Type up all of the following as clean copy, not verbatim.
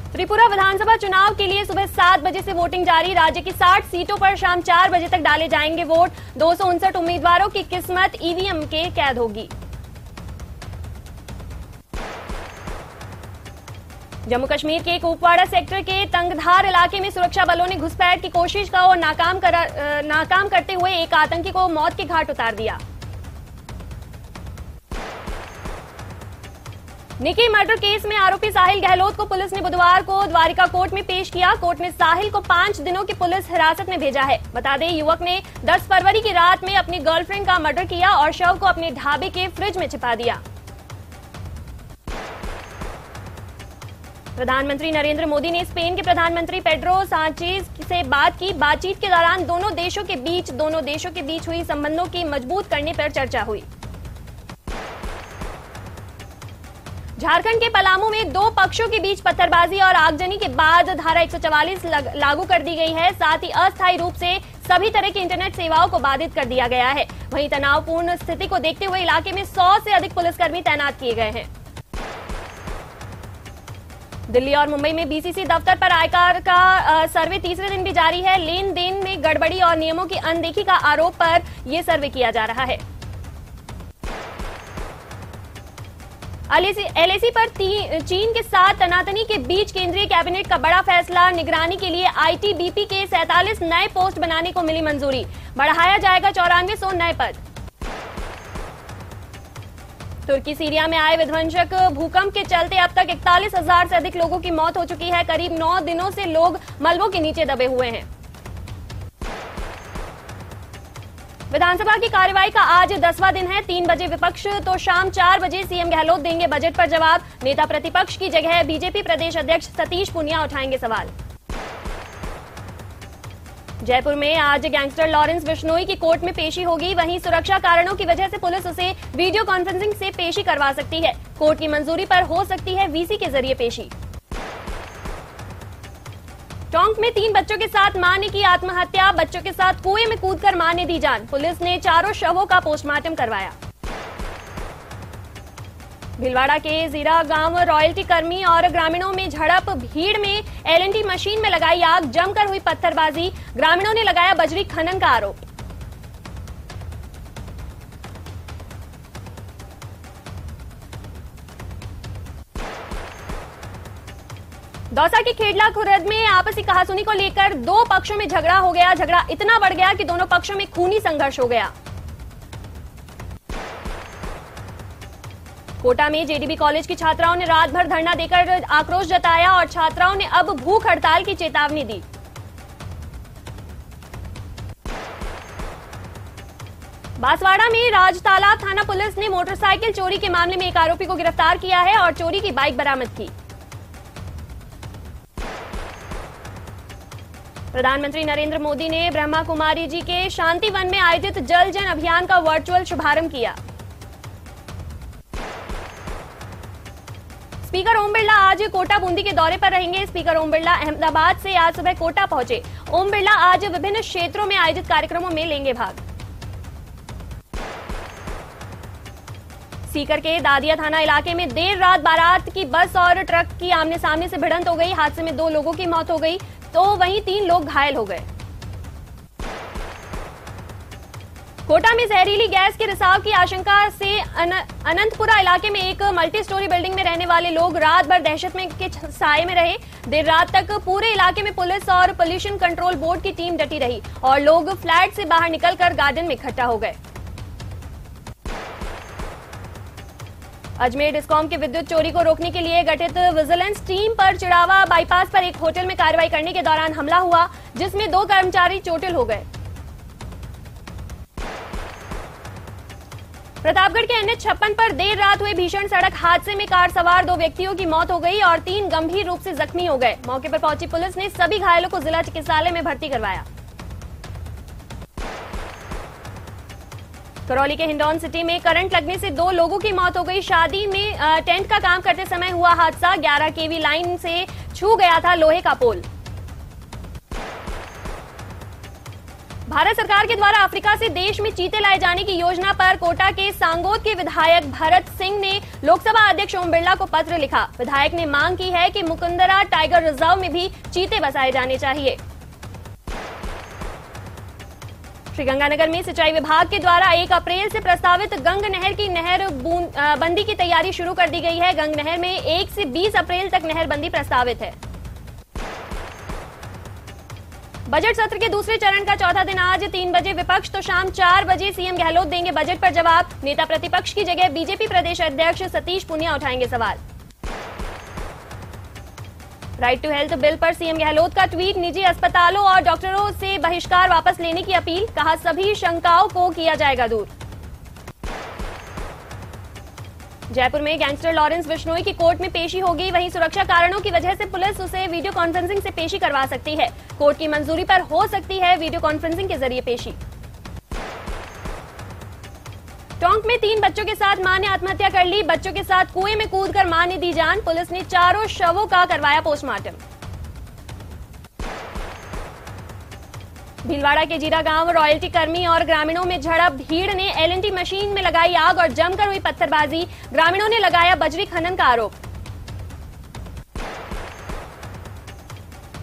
त्रिपुरा विधानसभा चुनाव के लिए सुबह 7 बजे से वोटिंग जारी। राज्य की 60 सीटों पर शाम 4 बजे तक डाले जाएंगे वोट। 259 उम्मीदवारों की किस्मत ईवीएम के कैद होगी। जम्मू कश्मीर के कुपवाड़ा सेक्टर के तंगधार इलाके में सुरक्षा बलों ने घुसपैठ की कोशिश का और नाकाम करते हुए एक आतंकी को मौत के घाट उतार दिया। निकी मर्डर केस में आरोपी साहिल गहलोत को पुलिस ने बुधवार को द्वारिका कोर्ट में पेश किया। कोर्ट ने साहिल को 5 दिनों की पुलिस हिरासत में भेजा है। बता दें, युवक ने 10 फरवरी की रात में अपनी गर्लफ्रेंड का मर्डर किया और शव को अपने ढाबे के फ्रिज में छिपा दिया। प्रधानमंत्री नरेंद्र मोदी ने स्पेन के प्रधानमंत्री पेड्रो सांचेज से बात की। बातचीत के दौरान दोनों देशों के बीच हुई संबंधों की मजबूत करने पर चर्चा हुई। झारखंड के पलामू में 2 पक्षों के बीच पत्थरबाजी और आगजनी के बाद धारा 144 लागू कर दी गई है। साथ ही अस्थायी रूप से सभी तरह की इंटरनेट सेवाओं को बाधित कर दिया गया है। वहीं तनावपूर्ण स्थिति को देखते हुए इलाके में 100 से अधिक पुलिसकर्मी तैनात किए गए हैं। दिल्ली और मुंबई में बीसीसी दफ्तर पर आयकर का सर्वे तीसरे दिन भी जारी है। लेन देन में गड़बड़ी और नियमों की अनदेखी का आरोप पर यह सर्वे किया जा रहा है। एलएसी पर चीन के साथ तनातनी के बीच केंद्रीय कैबिनेट का बड़ा फैसला। निगरानी के लिए आईटीबीपी के 47 नए पोस्ट बनाने को मिली मंजूरी। बढ़ाया जाएगा 9400 नए पद। तुर्की सीरिया में आए विध्वंसक भूकंप के चलते अब तक 41,000 से अधिक लोगों की मौत हो चुकी है। करीब 9 दिनों से लोग मलबों के नीचे दबे हुए हैं। विधानसभा की कार्यवाही का आज 10वां दिन है। 3 बजे विपक्ष तो शाम 4 बजे सीएम गहलोत देंगे बजट पर जवाब। नेता प्रतिपक्ष की जगह बीजेपी प्रदेश अध्यक्ष सतीश पूनिया उठाएंगे सवाल। जयपुर में आज गैंगस्टर लॉरेंस बिश्नोई की कोर्ट में पेशी होगी। वहीं सुरक्षा कारणों की वजह से पुलिस उसे वीडियो कॉन्फ्रेंसिंग से पेशी करवा सकती है। कोर्ट की मंजूरी पर हो सकती है वीसी के जरिए पेशी। टोंक में 3 बच्चों के साथ मां ने की आत्महत्या। बच्चों के साथ कुएं में कूदकर मां ने दी जान। पुलिस ने 4 शवों का पोस्टमार्टम करवाया। भीलवाड़ा के जीरा गांव रॉयल्टी कर्मी और ग्रामीणों में झड़प। भीड़ में एलएनटी मशीन में लगाई आग। जमकर हुई पत्थरबाजी। ग्रामीणों ने लगाया बजरी खनन का आरोप। दौसा के खेडला खुर्द में आपसी कहासुनी को लेकर 2 पक्षों में झगड़ा हो गया। झगड़ा इतना बढ़ गया कि दोनों पक्षों में खूनी संघर्ष हो गया। कोटा में जेडीबी कॉलेज की छात्राओं ने रात भर धरना देकर आक्रोश जताया और छात्राओं ने अब भूख हड़ताल की चेतावनी दी। बांसवाड़ा में राजतालाब थाना पुलिस ने मोटरसाइकिल चोरी के मामले में एक आरोपी को गिरफ्तार किया है और चोरी की बाइक बरामद की। प्रधानमंत्री नरेंद्र मोदी ने ब्रह्मा कुमारी जी के शांति वन में आयोजित जल जन अभियान का वर्चुअल शुभारंभ किया। स्पीकर ओम बिरला आज कोटा बूंदी के दौरे पर रहेंगे। स्पीकर ओम बिरला अहमदाबाद से आज सुबह कोटा पहुंचे। ओम बिरला आज विभिन्न क्षेत्रों में आयोजित कार्यक्रमों में लेंगे भाग। सीकर के दादिया थाना इलाके में देर रात बारात की बस और ट्रक की आमने सामने से भिड़ंत हो गई। हादसे में 2 लोगों की मौत हो गई तो वहीं 3 लोग घायल हो गए। कोटा में जहरीली गैस के रिसाव की आशंका से अनंतपुरा इलाके में एक मल्टी स्टोरी बिल्डिंग में रहने वाले लोग रात भर दहशत में के साए में रहे। देर रात तक पूरे इलाके में पुलिस और पोल्यूशन कंट्रोल बोर्ड की टीम डटी रही और लोग फ्लैट से बाहर निकलकर गार्डन में इकट्ठा हो गए। अजमेर डिस्कॉम के विद्युत चोरी को रोकने के लिए गठित विजिलेंस टीम पर चिड़ावा बाईपास पर एक होटल में कार्रवाई करने के दौरान हमला हुआ, जिसमें 2 कर्मचारी चोटिल हो गए। प्रतापगढ़ के NH 56 पर देर रात हुए भीषण सड़क हादसे में कार सवार 2 व्यक्तियों की मौत हो गई और 3 गंभीर रूप से जख्मी हो गए। मौके पर पहुंची पुलिस ने सभी घायलों को जिला चिकित्सालय में भर्ती करवाया। करौली के हिंडौन सिटी में करंट लगने से 2 लोगों की मौत हो गई। शादी में टेंट का काम करते समय हुआ हादसा। 11 केवी लाइन से छू गया था लोहे का पोल। भारत सरकार के द्वारा अफ्रीका से देश में चीते लाए जाने की योजना पर कोटा के सांगोद के विधायक भरत सिंह ने लोकसभा अध्यक्ष ओम बिरला को पत्र लिखा। विधायक ने मांग की है कि मुकुंदरा टाइगर रिजर्व में भी चीते बसाए जाने चाहिए। श्रीगंगानगर में सिंचाई विभाग के द्वारा 1 अप्रैल से प्रस्तावित गंग नहर की नहर बंदी की तैयारी शुरू कर दी गई है। गंग नहर में 1 से 20 अप्रैल तक नहर बंदी प्रस्तावित है। बजट सत्र के दूसरे चरण का चौथा दिन आज 3 बजे विपक्ष तो शाम 4 बजे सीएम गहलोत देंगे बजट पर जवाब। नेता प्रतिपक्ष की जगह बीजेपी प्रदेश अध्यक्ष सतीश पूनिया उठाएंगे सवाल। राइट टू हेल्थ बिल पर सीएम गहलोत का ट्वीट, निजी अस्पतालों और डॉक्टरों से बहिष्कार वापस लेने की अपील, कहा सभी शंकाओं को किया जाएगा दूर। जयपुर में गैंगस्टर लॉरेंस बिश्नोई की कोर्ट में पेशी होगी, वहीं सुरक्षा कारणों की वजह से पुलिस उसे वीडियो कॉन्फ्रेंसिंग से पेशी करवा सकती है। कोर्ट की मंजूरी पर हो सकती है वीडियो कॉन्फ्रेंसिंग के जरिए पेशी। टोंक में 3 बच्चों के साथ मां ने आत्महत्या कर ली। बच्चों के साथ कुएं में कूदकर मां ने दी जान। पुलिस ने चारों शवों का करवाया पोस्टमार्टम। भीलवाड़ा के जीरा गांव रॉयल्टी कर्मी और ग्रामीणों में झड़प, भीड़ ने एलएनटी मशीन में लगाई आग और जमकर हुई पत्थरबाजी। ग्रामीणों ने लगाया बजरी खनन का आरोप।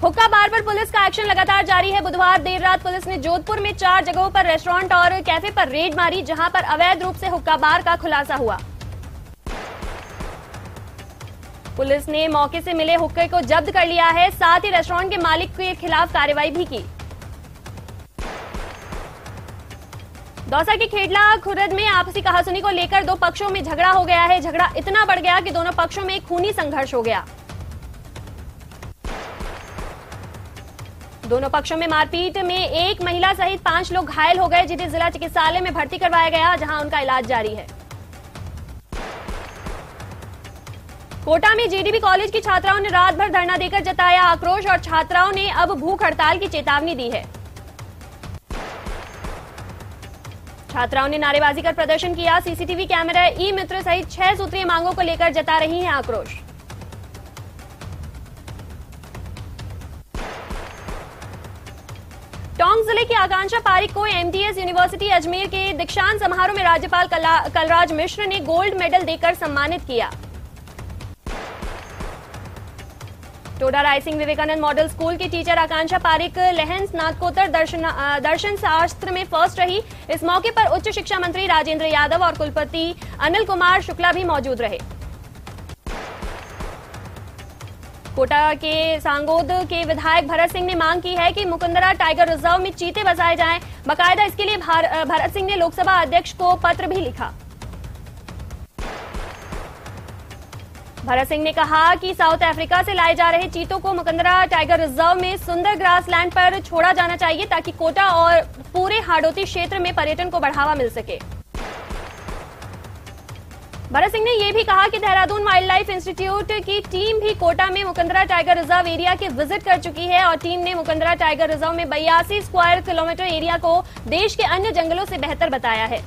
हुक्का बार पर पुलिस का एक्शन लगातार जारी है। बुधवार देर रात पुलिस ने जोधपुर में 4 जगहों पर रेस्टोरेंट और कैफे पर रेड मारी, जहां पर अवैध रूप से हुक्का बार का खुलासा हुआ। पुलिस ने मौके से मिले हुक्के को जब्त कर लिया है, साथ ही रेस्टोरेंट के मालिक के खिलाफ कार्रवाई भी की। दौसा के खेडला खुर्द में आपसी कहासुनी को लेकर 2 पक्षों में झगड़ा हो गया है। झगड़ा इतना बढ़ गया कि दोनों पक्षों में खूनी संघर्ष हो गया। दोनों पक्षों में मारपीट में एक महिला सहित 5 लोग घायल हो गए, जिन्हें जिला चिकित्सालय में भर्ती करवाया गया, जहां उनका इलाज जारी है। कोटा में जेडीबी कॉलेज की छात्राओं ने रात भर धरना देकर जताया आक्रोश और छात्राओं ने अब भूख हड़ताल की चेतावनी दी है। छात्राओं ने नारेबाजी कर प्रदर्शन किया। सीसीटीवी कैमरा, ई मित्र सहित 6 सूत्रीय मांगों को लेकर जता रही हैं आक्रोश। टोंक जिले की आकांक्षा पारिक को एमटीएस यूनिवर्सिटी अजमेर के दीक्षांत समारोह में राज्यपाल कलराज मिश्र ने गोल्ड मेडल देकर सम्मानित किया। टोडा रायसिंह विवेकानंद मॉडल स्कूल की टीचर आकांक्षा पारिक लहन स्नातकोत्तर दर्शन शास्त्र में फर्स्ट रही। इस मौके पर उच्च शिक्षा मंत्री राजेंद्र यादव और कुलपति अनिल कुमार शुक्ला भी मौजूद रहे। कोटा के सांगोद के विधायक भरत सिंह ने मांग की है कि मुकुंदरा टाइगर रिजर्व में चीते बसाए जाएं। बाकायदा इसके लिए भरत सिंह ने लोकसभा अध्यक्ष को पत्र भी लिखा। भरत सिंह ने कहा कि साउथ अफ्रीका से लाए जा रहे चीतों को मुकुंदरा टाइगर रिजर्व में सुंदर ग्रासलैंड पर छोड़ा जाना चाहिए, ताकि कोटा और पूरे हाड़ौती क्षेत्र में पर्यटन को बढ़ावा मिल सके। भरत सिंह ने यह भी कहा कि देहरादून वाइल्ड लाइफ इंस्टीट्यूट की टीम भी कोटा में मुकुंदरा टाइगर रिजर्व एरिया की विजिट कर चुकी है और टीम ने मुकुंदरा टाइगर रिजर्व में 82 स्क्वायर किलोमीटर एरिया को देश के अन्य जंगलों से बेहतर बताया है।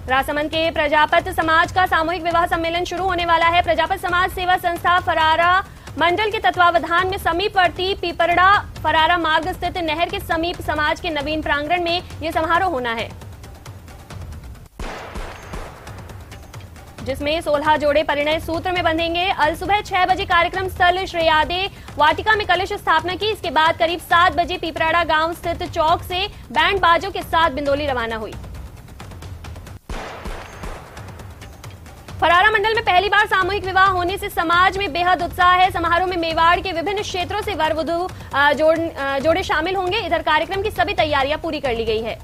राजसमंद के प्रजापत समाज का सामूहिक विवाह सम्मेलन शुरू होने वाला है। प्रजापत समाज सेवा संस्था फरारा मंडल के तत्वावधान में समीपवर्ती पीपरड़ा फरारा मार्ग स्थित नहर के समीप समाज के नवीन प्रांगण में यह समारोह होना है, जिसमें 16 जोड़े परिणय सूत्र में बंधेंगे। अल सुबह 6 बजे कार्यक्रम स्थल श्रेयादे वाटिका में कलश स्थापना की। इसके बाद करीब 7 बजे पीपराड़ा गांव स्थित चौक से बैंड बाजों के साथ बिंदोली रवाना हुई। फरारा मंडल में पहली बार सामूहिक विवाह होने से समाज में बेहद उत्साह है। समारोह में मेवाड़ के विभिन्न क्षेत्रों से वर वधू जोड़े शामिल होंगे। इधर कार्यक्रम की सभी तैयारियां पूरी कर ली गई है।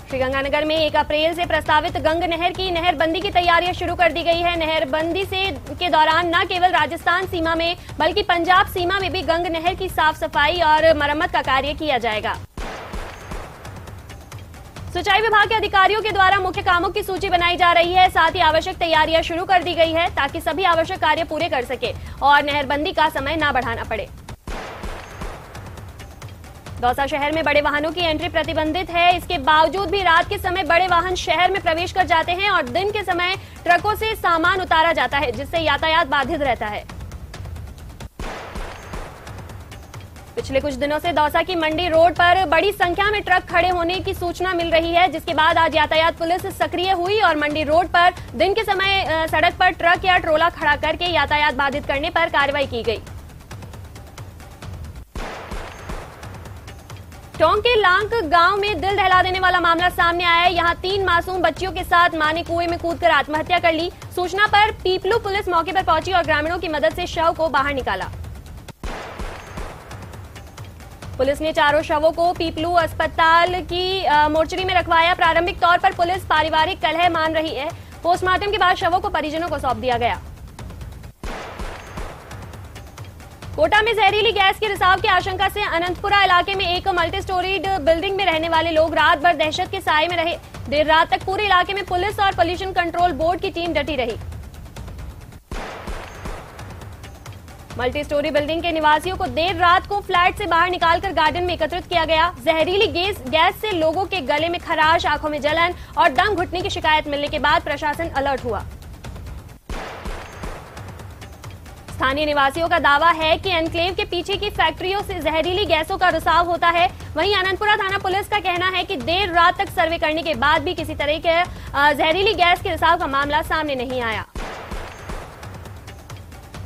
श्रीगंगानगर में 1 अप्रैल से प्रस्तावित गंग नहर की नहरबंदी की तैयारियां शुरू कर दी गई है। नहरबंदी के दौरान न केवल राजस्थान सीमा में बल्कि पंजाब सीमा में भी गंग नहर की साफ सफाई और मरम्मत का कार्य किया जाएगा। सिंचाई विभाग के अधिकारियों के द्वारा मुख्य कामों की सूची बनाई जा रही है। साथ ही आवश्यक तैयारियां शुरू कर दी गई है, ताकि सभी आवश्यक कार्य पूरे कर सके और नहरबंदी का समय न बढ़ाना पड़े। दौसा शहर में बड़े वाहनों की एंट्री प्रतिबंधित है। इसके बावजूद भी रात के समय बड़े वाहन शहर में प्रवेश कर जाते हैं और दिन के समय ट्रकों से सामान उतारा जाता है, जिससे यातायात बाधित रहता है। पिछले कुछ दिनों से दौसा की मंडी रोड पर बड़ी संख्या में ट्रक खड़े होने की सूचना मिल रही है, जिसके बाद आज यातायात पुलिस सक्रिय हुई और मंडी रोड पर दिन के समय सड़क पर ट्रक या ट्रोला खड़ा करके यातायात बाधित करने पर कार्रवाई की गई। टोंक के लांक गांव में दिल दहला देने वाला मामला सामने आया है। यहां 3 मासूम बच्चियों के साथ मां ने कुएं में कूदकर आत्महत्या कर ली। सूचना पर पीपलू पुलिस मौके पर पहुंची और ग्रामीणों की मदद से शव को बाहर निकाला। पुलिस ने चारों शवों को पीपलू अस्पताल की मोर्चरी में रखवाया। प्रारंभिक तौर पर पुलिस पारिवारिक कलह मान रही है। पोस्टमार्टम के बाद शवों को परिजनों को सौंप दिया गया। कोटा में जहरीली गैस के रिसाव की आशंका से अनंतपुरा इलाके में एक मल्टी स्टोरीड बिल्डिंग में रहने वाले लोग रात भर दहशत के साए में रहे। देर रात तक पूरे इलाके में पुलिस और पोल्यूशन कंट्रोल बोर्ड की टीम डटी रही। मल्टी स्टोरी बिल्डिंग के निवासियों को देर रात को फ्लैट से बाहर निकालकर गार्डन में एकत्रित किया गया। जहरीली गैस से लोगों के गले में खराश, आंखों में जलन और दम घुटने की शिकायत मिलने के बाद प्रशासन अलर्ट हुआ। स्थानीय निवासियों का दावा है कि एनक्लेव के पीछे की फैक्ट्रियों से जहरीली गैसों का रिसाव होता है। वहीं अनंतपुरा थाना पुलिस का कहना है कि देर रात तक सर्वे करने के बाद भी किसी तरह के जहरीली गैस के रिसाव का मामला सामने नहीं आया।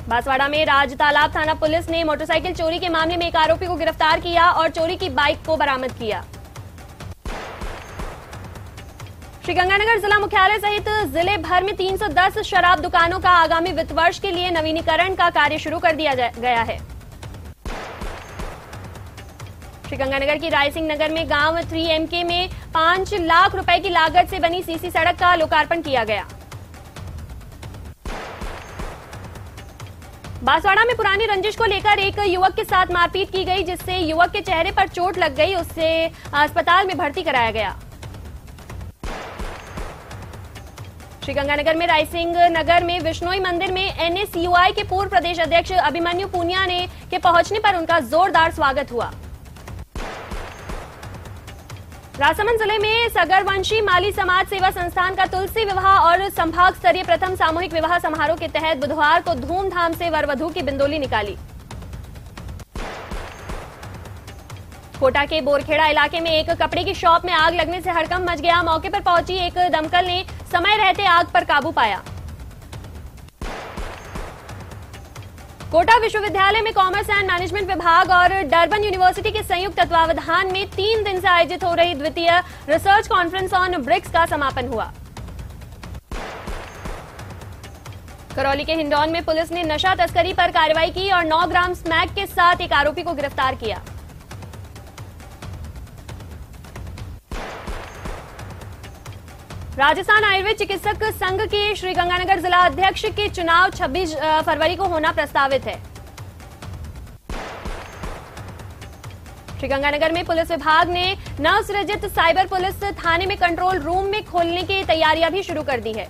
बांसवाड़ा में राज तालाब थाना पुलिस ने मोटरसाइकिल चोरी के मामले में एक आरोपी को गिरफ्तार किया और चोरी की बाइक को बरामद किया। श्रीगंगानगर जिला मुख्यालय सहित जिले भर में 310 शराब दुकानों का आगामी वित्त वर्ष के लिए नवीनीकरण का कार्य शुरू कर दिया गया है। श्रीगंगानगर की रायसिंह नगर में गांव 3MK में 5 लाख रुपए की लागत से बनी सीसी सड़क का लोकार्पण किया गया। बांसवाड़ा में पुरानी रंजिश को लेकर एक युवक के साथ मारपीट की गई, जिससे युवक के चेहरे पर चोट लग गई। उससे अस्पताल में भर्ती कराया गया। श्रीगंगानगर में रायसिंह नगर में विश्नोई मंदिर में NSUI के पूर्व प्रदेश अध्यक्ष अभिमन्यु पूनिया के पहुंचने पर उनका जोरदार स्वागत हुआ। राजसमंद जिले में सगरवंशी माली समाज सेवा संस्थान का तुलसी विवाह और संभाग स्तरीय प्रथम सामूहिक विवाह समारोह के तहत बुधवार को धूमधाम से वर वधू की बिंदोली निकाली। कोटा के बोरखेड़ा इलाके में एक कपड़े की शॉप में आग लगने से हड़कंप मच गया। मौके पर पहुंची एक दमकल ने समय रहते आग पर काबू पाया। कोटा विश्वविद्यालय में कॉमर्स एंड मैनेजमेंट विभाग और डरबन यूनिवर्सिटी के संयुक्त तत्वावधान में 3 दिन से आयोजित हो रही द्वितीय रिसर्च कॉन्फ्रेंस ऑन ब्रिक्स का समापन हुआ। करौली के हिंडौन में पुलिस ने नशा तस्करी पर कार्रवाई की और 9 ग्राम स्मैक के साथ एक आरोपी को गिरफ्तार किया। राजस्थान आयुर्वेद चिकित्सक संघ के श्रीगंगानगर जिला अध्यक्ष के चुनाव 26 फरवरी को होना प्रस्तावित है। श्रीगंगानगर में पुलिस विभाग ने नवसृजित साइबर पुलिस थाने में कंट्रोल रूम में खोलने की तैयारियां भी शुरू कर दी है।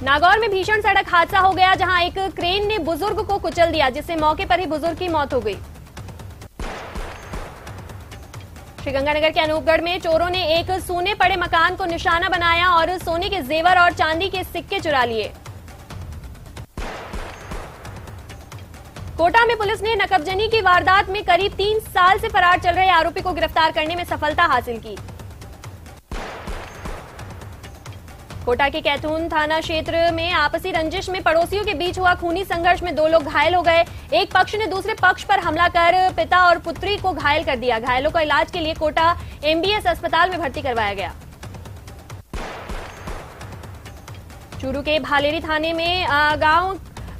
नागौर में भीषण सड़क हादसा हो गया, जहां एक क्रेन ने बुजुर्ग को कुचल दिया, जिससे मौके पर ही बुजुर्ग की मौत हो गई। श्रीगंगानगर के अनूपगढ़ में चोरों ने एक सूने पड़े मकान को निशाना बनाया और सोने के जेवर और चांदी के सिक्के चुरा लिए। कोटा में पुलिस ने नकबजनी की वारदात में करीब 3 साल से फरार चल रहे आरोपी को गिरफ्तार करने में सफलता हासिल की। कोटा के कैथून थाना क्षेत्र में आपसी रंजिश में पड़ोसियों के बीच हुआ खूनी संघर्ष में 2 लोग घायल हो गए। एक पक्ष ने दूसरे पक्ष पर हमला कर पिता और पुत्री को घायल कर दिया। घायलों को इलाज के लिए कोटा MBS अस्पताल में भर्ती करवाया गया। चूरू के भालेरी थाने में गांव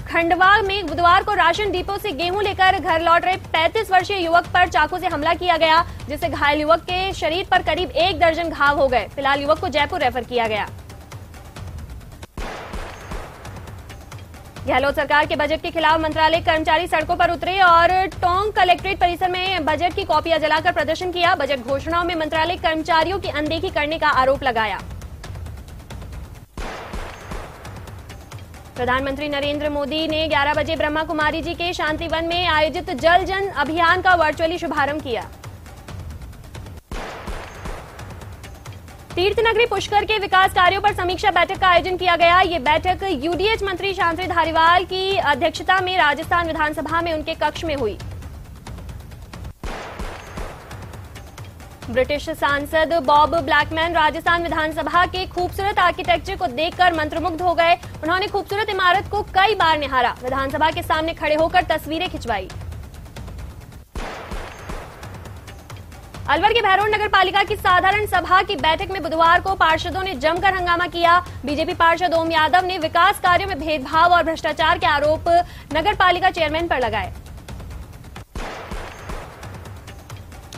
खंडवा में बुधवार को राशन डिपो से गेहूं लेकर घर लौट रहे 35 वर्षीय युवक पर चाकू से हमला किया गया, जिससे घायल युवक के शरीर पर करीब 1 दर्जन घाव हो गए। फिलहाल युवक को जयपुर रेफर किया गया। गहलोत सरकार के बजट के खिलाफ मंत्रालय कर्मचारी सड़कों पर उतरे और टोंक कलेक्ट्रेट परिसर में बजट की कॉपियां जलाकर प्रदर्शन किया। बजट घोषणाओं में मंत्रालय कर्मचारियों की अनदेखी करने का आरोप लगाया। प्रधानमंत्री नरेंद्र मोदी ने 11 बजे ब्रह्मा कुमारी जी के शांतिवन में आयोजित जल जन अभियान का वर्चुअली शुभारंभ किया। तीर्थनगरी पुष्कर के विकास कार्यों पर समीक्षा बैठक का आयोजन किया गया। ये बैठक यूडीएच मंत्री शांति धारीवाल की अध्यक्षता में राजस्थान विधानसभा में उनके कक्ष में हुई। ब्रिटिश सांसद बॉब ब्लैकमैन राजस्थान विधानसभा के खूबसूरत आर्किटेक्चर को देखकर मंत्रमुग्ध हो गए। उन्होंने खूबसूरत इमारत को कई बार निहारा, विधानसभा के सामने खड़े होकर तस्वीरें खिंचवाई। अलवर के भैरोड नगर पालिका की साधारण सभा की बैठक में बुधवार को पार्षदों ने जमकर हंगामा किया। बीजेपी पार्षद ओम यादव ने विकास कार्यों में भेदभाव और भ्रष्टाचार के आरोप नगर पालिका चेयरमैन पर लगाए।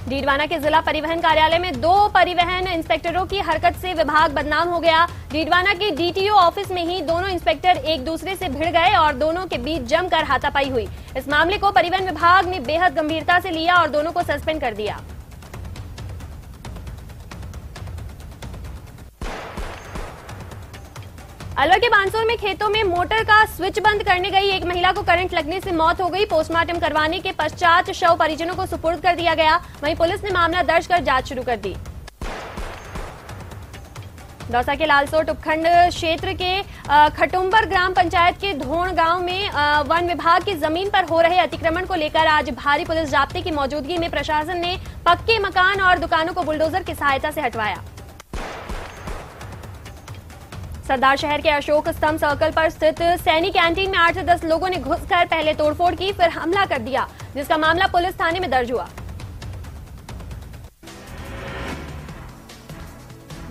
डीडवाना के जिला परिवहन कार्यालय में 2 परिवहन इंस्पेक्टरों की हरकत से विभाग बदनाम हो गया। डीडवाना के डीटीओ ऑफिस में ही दोनों इंस्पेक्टर एक दूसरे से भिड़ गए और दोनों के बीच जमकर हाथापाई हुई। इस मामले को परिवहन विभाग ने बेहद गंभीरता से लिया और दोनों को सस्पेंड कर दिया। अलवर के बानसूर में खेतों में मोटर का स्विच बंद करने गई एक महिला को करंट लगने से मौत हो गई। पोस्टमार्टम करवाने के पश्चात शव परिजनों को सुपुर्द कर दिया गया। वहीं पुलिस ने मामला दर्ज कर जांच शुरू कर दी। दौसा के लालसोट उपखंड क्षेत्र के खटुम्बर ग्राम पंचायत के धोण गांव में वन विभाग की जमीन पर हो रहे अतिक्रमण को लेकर आज भारी पुलिस जाब्ते की मौजूदगी में प्रशासन ने पक्के मकान और दुकानों को बुलडोजर की सहायता से हटवाया। सरदार शहर के अशोक स्तंभ सर्कल पर स्थित सैनिक कैंटीन में 8 से 10 लोगों ने घुसकर पहले तोड़फोड़ की, फिर हमला कर दिया, जिसका मामला पुलिस थाने में दर्ज हुआ।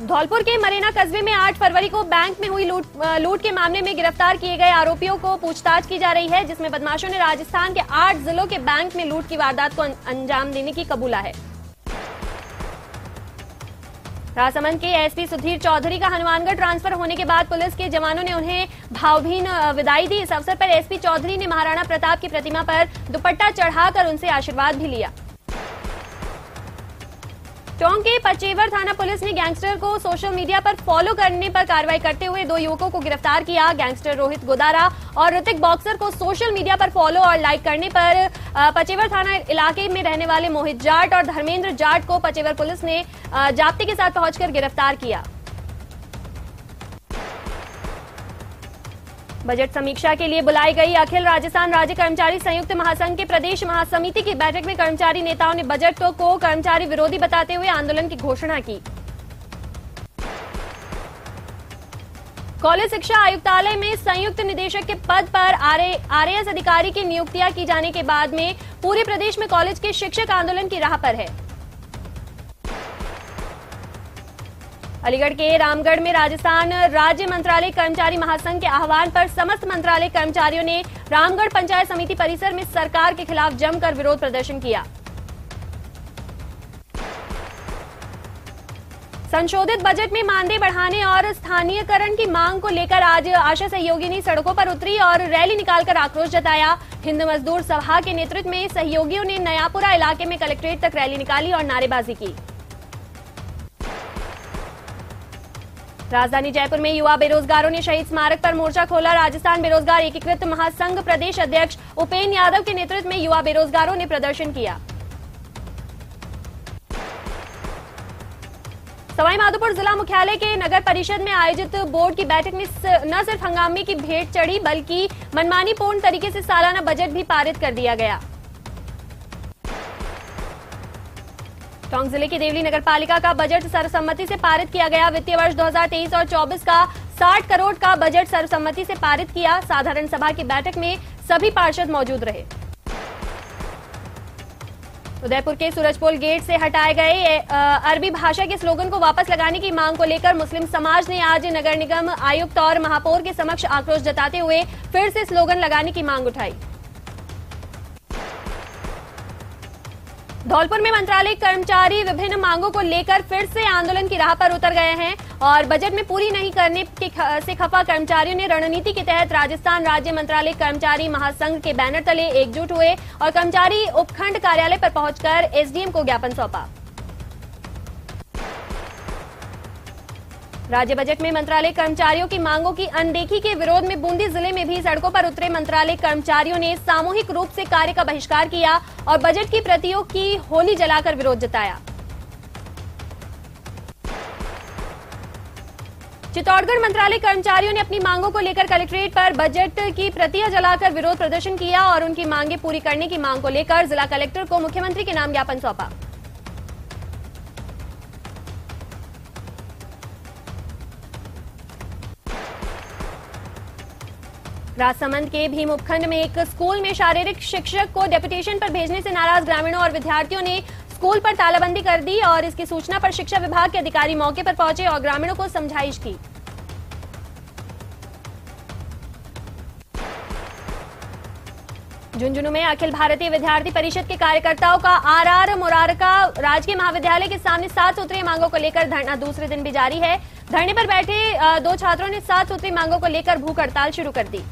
धौलपुर के मरेना कस्बे में 8 फरवरी को बैंक में हुई लूट के मामले में गिरफ्तार किए गए आरोपियों को पूछताछ की जा रही है, जिसमें बदमाशों ने राजस्थान के 8 जिलों के बैंक में लूट की वारदात को अंजाम देने की कबूला है। राजसमंद के एसपी सुधीर चौधरी का हनुमानगढ़ ट्रांसफर होने के बाद पुलिस के जवानों ने उन्हें भावभीनी विदाई दी। इस अवसर पर एसपी चौधरी ने महाराणा प्रताप की प्रतिमा पर दुपट्टा चढ़ाकर उनसे आशीर्वाद भी लिया। टोंक के पचेवर थाना पुलिस ने गैंगस्टर को सोशल मीडिया पर फॉलो करने पर कार्रवाई करते हुए 2 युवकों को गिरफ्तार किया। गैंगस्टर रोहित गोदारा और ऋतिक बॉक्सर को सोशल मीडिया पर फॉलो और लाइक करने पर पचेवर थाना इलाके में रहने वाले मोहित जाट और धर्मेंद्र जाट को पचेवर पुलिस ने जाब्ते के साथ पहुंचकर गिरफ्तार किया। बजट समीक्षा के लिए बुलाई गई अखिल राजस्थान राज्य कर्मचारी संयुक्त महासंघ के प्रदेश महासमिति की बैठक में कर्मचारी नेताओं ने बजट को कर्मचारी विरोधी बताते हुए आंदोलन की घोषणा की। कॉलेज शिक्षा आयुक्तालय में संयुक्त निदेशक के पद पर आरएएस अधिकारी की नियुक्तियां की जाने के बाद में पूरे प्रदेश में कॉलेज के शिक्षक आंदोलन की राह पर है। अलीगढ़ के रामगढ़ में राजस्थान राज्य मंत्रालय कर्मचारी महासंघ के आह्वान पर समस्त मंत्रालय कर्मचारियों ने रामगढ़ पंचायत समिति परिसर में सरकार के खिलाफ जमकर विरोध प्रदर्शन किया। संशोधित बजट में मानदेय बढ़ाने और स्थानीयकरण की मांग को लेकर आज आशा सहयोगिनी सड़कों पर उतरी और रैली निकालकर आक्रोश जताया। हिंद मजदूर सभा के नेतृत्व में सहयोगियों ने नयापुरा इलाके में कलेक्ट्रेट तक रैली निकाली और नारेबाजी की। राजधानी जयपुर में युवा बेरोजगारों ने शहीद स्मारक पर मोर्चा खोला। राजस्थान बेरोजगार एकीकृत महासंघ प्रदेश अध्यक्ष उपेन यादव के नेतृत्व में युवा बेरोजगारों ने प्रदर्शन किया। सवाईमाधोपुर जिला मुख्यालय के नगर परिषद में आयोजित बोर्ड की बैठक में न सिर्फ हंगामे की भेंट चढ़ी बल्कि मनमानीपूर्ण तरीके से सालाना बजट भी पारित कर दिया गया। टोंक जिले की देवली नगर पालिका का बजट सर्वसम्मति से पारित किया गया। वित्तीय वर्ष 2023 और 24 का 60 करोड़ का बजट सर्वसम्मति से पारित किया। साधारण सभा की बैठक में सभी पार्षद मौजूद रहे। उदयपुर के सूरजपोल गेट से हटाए गए अरबी भाषा के स्लोगन को वापस लगाने की मांग को लेकर मुस्लिम समाज ने आज नगर निगम आयुक्त और महापौर के समक्ष आक्रोश जताते हुए फिर से स्लोगन लगाने की मांग उठाई। धौलपुर में मंत्रालय कर्मचारी विभिन्न मांगों को लेकर फिर से आंदोलन की राह पर उतर गए हैं और बजट में पूरी नहीं करने से खफा कर्मचारियों ने रणनीति के तहत राजस्थान राज्य मंत्रालय कर्मचारी महासंघ के बैनर तले एकजुट हुए और कर्मचारी उपखंड कार्यालय पर पहुंचकर एसडीएम को ज्ञापन सौंपा। राज्य बजट में मंत्रालय कर्मचारियों की मांगों की अनदेखी के विरोध में बूंदी जिले में भी सड़कों पर उतरे मंत्रालय कर्मचारियों ने सामूहिक रूप से कार्य का बहिष्कार किया और बजट की प्रतियों की होली जलाकर विरोध जताया। चित्तौड़गढ़ मंत्रालय कर्मचारियों ने अपनी मांगों को लेकर कलेक्ट्रेट पर बजट की प्रतियां जलाकर विरोध प्रदर्शन किया और उनकी मांगे पूरी करने की मांग को लेकर जिला कलेक्टर को मुख्यमंत्री के नाम ज्ञापन सौंपा। राजसमंद के भीम उपखंड में एक स्कूल में शारीरिक शिक्षक को डेपुटेशन पर भेजने से नाराज ग्रामीणों और विद्यार्थियों ने स्कूल पर तालाबंदी कर दी और इसकी सूचना पर शिक्षा विभाग के अधिकारी मौके पर पहुंचे और ग्रामीणों को समझाइश की। झुंझुनू में अखिल भारतीय विद्यार्थी परिषद के कार्यकर्ताओं का आरआर मुरारका राजकीय महाविद्यालय के सामने 7 सूत्रीय मांगों को लेकर धरना दूसरे दिन भी जारी है। धरने पर बैठे 2 छात्रों ने 7 सूत्रीय मांगों को लेकर भूख हड़ताल शुरू कर दी।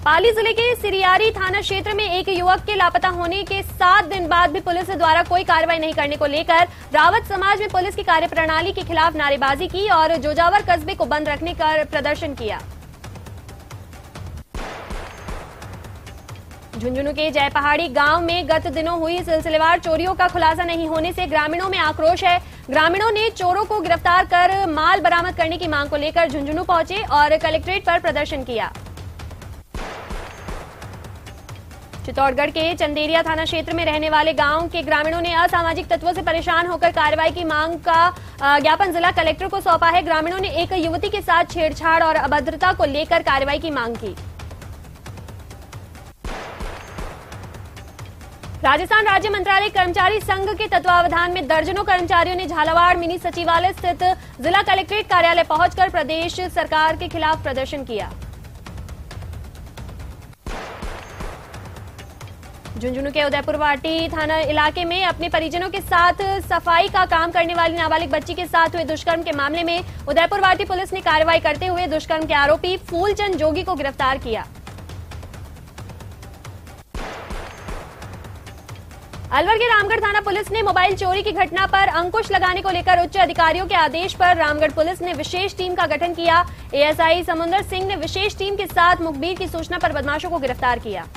पाली जिले के सिरियारी थाना क्षेत्र में एक युवक के लापता होने के 7 दिन बाद भी पुलिस द्वारा कोई कार्रवाई नहीं करने को लेकर रावत समाज में पुलिस की कार्यप्रणाली के खिलाफ नारेबाजी की और जोजावर कस्बे को बंद रखने का प्रदर्शन किया। झुंझुनू के जयपहाड़ी गांव में गत दिनों हुई सिलसिलेवार चोरियों का खुलासा नहीं होने से ग्रामीणों में आक्रोश है। ग्रामीणों ने चोरों को गिरफ्तार कर माल बरामद करने की मांग को लेकर झुंझुनू पहुंचे और कलेक्ट्रेट पर प्रदर्शन किया। चित्तौड़गढ़ के चंदेरिया थाना क्षेत्र में रहने वाले गांव के ग्रामीणों ने असामाजिक तत्वों से परेशान होकर कार्रवाई की मांग का ज्ञापन जिला कलेक्टर को सौंपा है। ग्रामीणों ने एक युवती के साथ छेड़छाड़ और अभद्रता को लेकर कार्रवाई की मांग की। राजस्थान राज्य मंत्रालय कर्मचारी संघ के तत्वावधान में दर्जनों कर्मचारियों ने झालावाड़ मिनी सचिवालय स्थित जिला कलेक्ट्रेट कार्यालय पहुंचकर प्रदेश सरकार के खिलाफ प्रदर्शन किया। झुंझुनू के उदयपुरवाटी थाना इलाके में अपने परिजनों के साथ सफाई का काम करने वाली नाबालिग बच्ची के साथ हुए दुष्कर्म के मामले में उदयपुरवाटी पुलिस ने कार्रवाई करते हुए दुष्कर्म के आरोपी फूलचंद जोगी को गिरफ्तार किया। अलवर के रामगढ़ थाना पुलिस ने मोबाइल चोरी की घटना पर अंकुश लगाने को लेकर उच्च अधिकारियों के आदेश पर रामगढ़ पुलिस ने विशेष टीम का गठन किया। एएसआई समुंदर सिंह ने विशेष टीम के साथ मुखबिर की सूचना पर बदमाशों को गिरफ्तार किया।